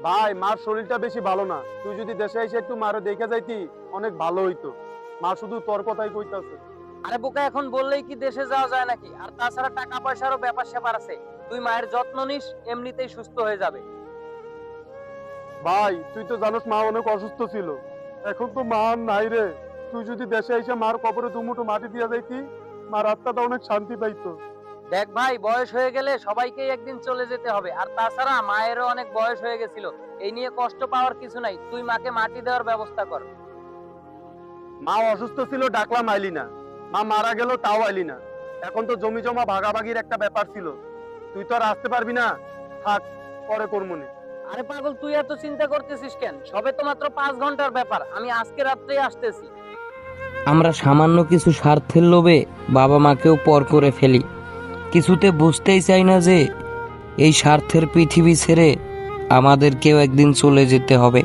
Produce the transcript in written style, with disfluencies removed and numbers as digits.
ভাই মার শরীরটা বেশি ভালো না, তুই যদি দেশে এসে একটু মারে দেখে যাইতি অনেক ভালো হইতো। মা শুধু তোর কথাই কইতাছে। আরে বোকা, এখন বললেই কি দেশে যাওয়া যায় নাকি? আর তাছাড়া টাকা পয়সারও ব্যাপার স্যাপার আছে। তুই মায়ের যত্ন নিস, এমনিতেই সুস্থ হয়ে যাবে। ভাই তুই তো জানোস মা অনেক অসুস্থ ছিল, এখন তো মা আর নাই রে। তুই যদি দেশে এসে মার কবরে দুমুঠো মাটি দিয়া যাইতি, মার আত্মাটা অনেক শান্তি পাইতো। দেখ ভাই, বয়স হয়ে গেলে সবাইকেই একদিন চলে যেতে হবে। আর তাছাড়া মায়েরও অনেক বয়স হয়ে গেছিল, এই নিয়ে কষ্ট পাওয়ার কিছু নাই। তুই মাকে মাটি দেওয়ার ব্যবস্থা কর। মা অসুস্থ ছিল ডাকলাম আইলি না, মা মারা গেল তাও আইলি না। এখন তো জমি জমা ভাগাভাগির একটা ব্যাপার ছিল, তুই তো আর আসতে পারবি না। থাক, পরে করমুনি। আরে পাগল, তুই এত চিন্তা করতেছিস কেন? সবে তো মাত্র 5 ঘন্টার ব্যাপার, আমি আজকে রাত্রেই আসতেছি। আমরা সামান্য কিছু স্বার্থের লোভে বাবা মাকেও পর করে ফেলি। কিছুতে বুঝতেই চাই না যে এই স্বার্থের পৃথিবী ছেড়ে আমাদেরকেও একদিন চলে যেতে হবে।